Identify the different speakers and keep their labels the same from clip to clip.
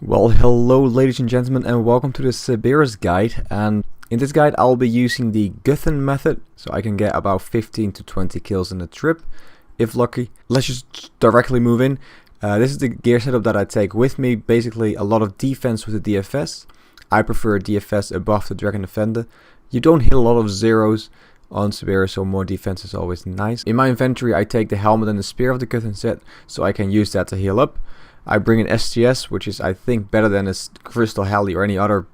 Speaker 1: Well, hello ladies and gentlemen, and welcome to the Cerberus guide. And in this guide I'll be using the guthan method, so I can get about 15 to 20 kills in a trip, if lucky. Let's just directly move in. This is the gear setup that I take with me. Basically a lot of defense with the DFS. I prefer DFS above the Dragon Defender. You don't hit a lot of zeros on Cerberus, so more defense is always nice. In my inventory I take the helmet and the spear of the guthan set, so I can use that to heal up. I bring an STS, which is I think better than a Crystal Heli or any other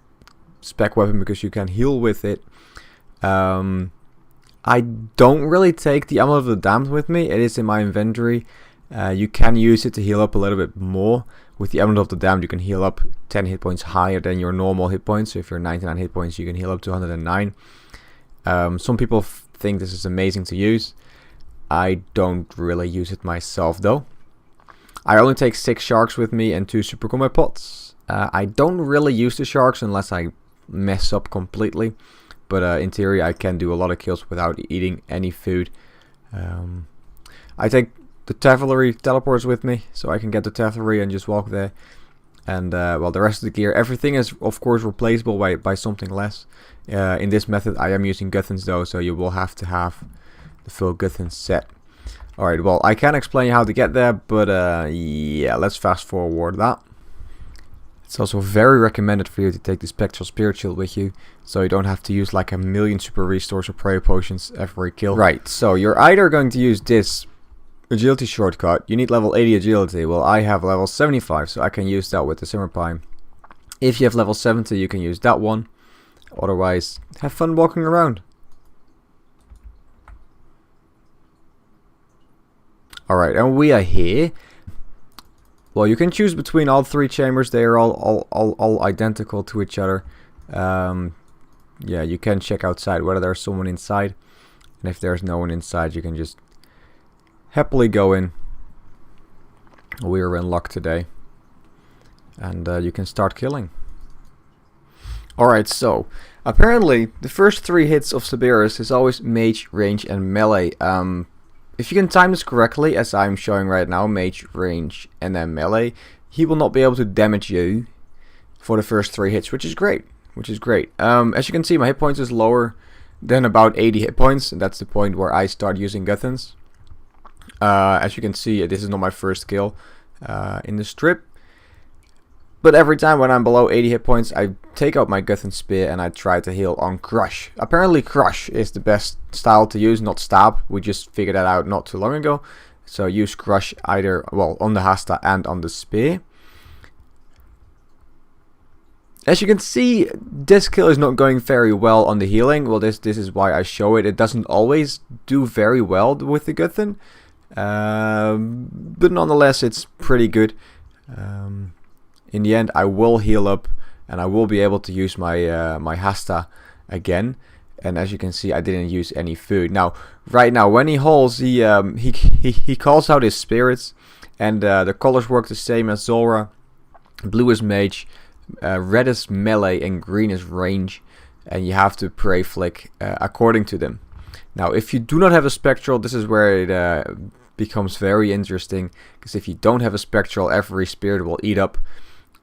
Speaker 1: spec weapon because you can heal with it. I don't really take the Amulet of the Damned with me. It is in my inventory. You can use it to heal up a little bit more. With the Amulet of the Damned you can heal up 10 hit points higher than your normal hit points. So if you're 99 hit points you can heal up to 109. Some people think this is amazing to use. I don't really use it myself though. I only take 6 sharks with me and 2 super combat pots. I don't really use the sharks unless I mess up completely. But in theory I can do a lot of kills without eating any food. I take the Tefillery teleports with me, so I can get the Tefillery and just walk there. And well, the rest of the gear, everything is of course replaceable by something less. In this method I am using guthans though, so you will have to have the full guthan set. Alright, well, I can explain how to get there, but yeah, let's fast forward that. It's also very recommended for you to take the Spectral Spirit Shield with you, so you don't have to use like a million super restores or prayer potions every kill. Right, so you're either going to use this agility shortcut. You need level 80 agility. Well, I have level 75, so I can use that with the Simmer Pine. If you have level 70, you can use that one. Otherwise, have fun walking around. Alright, and we are here. Well, you can choose between all 3 chambers. They are all identical to each other. Yeah, you can check outside whether there's someone inside. And if there's no one inside, you can just happily go in. We are in luck today. And you can start killing. Alright, so apparently the first 3 hits of Cerberus is always mage, range, and melee. If you can time this correctly, as I'm showing right now, mage, range, and then melee, he will not be able to damage you for the first 3 hits, which is great. As you can see, my hit points is lower than about 80 hit points, and that's the point where I start using guthans. As you can see, this is not my first kill in the strip. But every time when I'm below 80 hit points, I take out my guthan spear and I try to heal on crush. Apparently crush is the best style to use, not stab. We just figured that out not too long ago. So use crush either, well, on the hasta and on the spear. As you can see, this kill is not going very well on the healing. Well, this is why I show it. It doesn't always do very well with the guthan. But nonetheless, it's pretty good. In the end, I will heal up, and I will be able to use my my hasta again. And as you can see, I didn't use any food. Now, right now, when he hauls, he calls out his spirits, and the colors work the same as Zora. Blue is mage, red is melee, and green is range. And you have to pray flick according to them. Now, if you do not have a spectral, this is where it becomes very interesting, because if you don't have a spectral, every spirit will eat up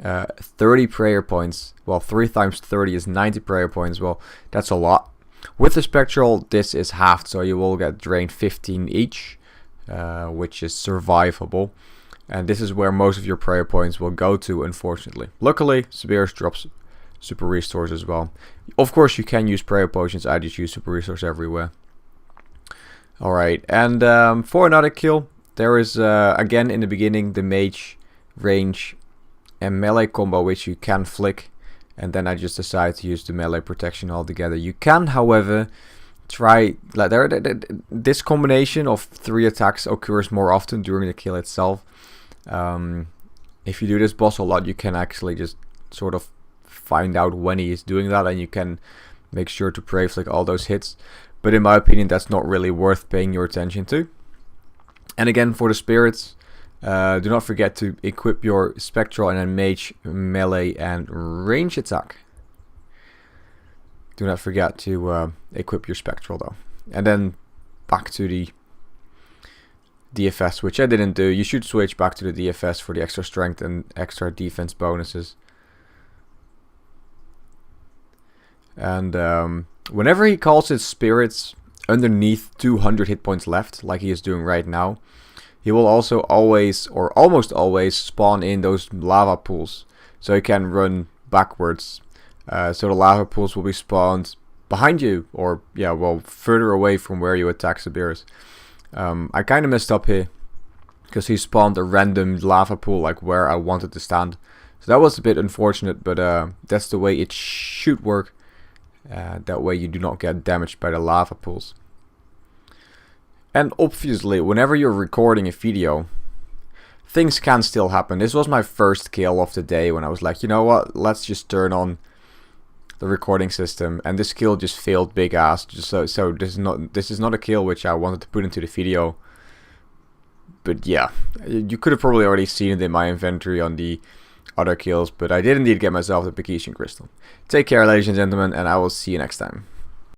Speaker 1: 30 prayer points. Well, 3 times 30 is 90 prayer points. Well, that's a lot. With the spectral, this is halved, so you will get drained 15 each, which is survivable. And this is where most of your prayer points will go to, unfortunately. Luckily, Cerberus drops super restores as well. Of course, you can use prayer potions. I just use super restores everywhere. Alright, and for another kill, there is again in the beginning the mage, range, and melee combo, which you can flick, and then I just decided to use the melee protection altogether. You can, however, try like this combination of 3 attacks occurs more often during the kill itself. If you do this boss a lot, you can actually just sort of find out when he is doing that, and you can make sure to pray flick all those hits. But in my opinion, that's not really worth paying your attention to. And again, for the spirits, do not forget to equip your spectral and then mage, melee, and range attack. Do not forget to equip your spectral though. And then back to the DFS, which I didn't do. You should switch back to the DFS for the extra strength and extra defense bonuses. And whenever he calls his spirits underneath 200 hit points left, like he is doing right now, he will also always, or almost always, spawn in those lava pools. So he can run backwards. So the lava pools will be spawned behind you, or further away from where you attack Cerberus. I kind of messed up here, because he spawned a random lava pool like where I wanted to stand. So that was a bit unfortunate, but that's the way it should work. That way you do not get damaged by the lava pools. And obviously, whenever you're recording a video, things can still happen. This was my first kill of the day when I was like, you know what, let's just turn on the recording system, and this kill just failed big ass. So this is not a kill which I wanted to put into the video. But yeah, you could have probably already seen it in my inventory on the other kills, but I did indeed get myself the Pekician crystal. Take care, ladies and gentlemen, and I will see you next time.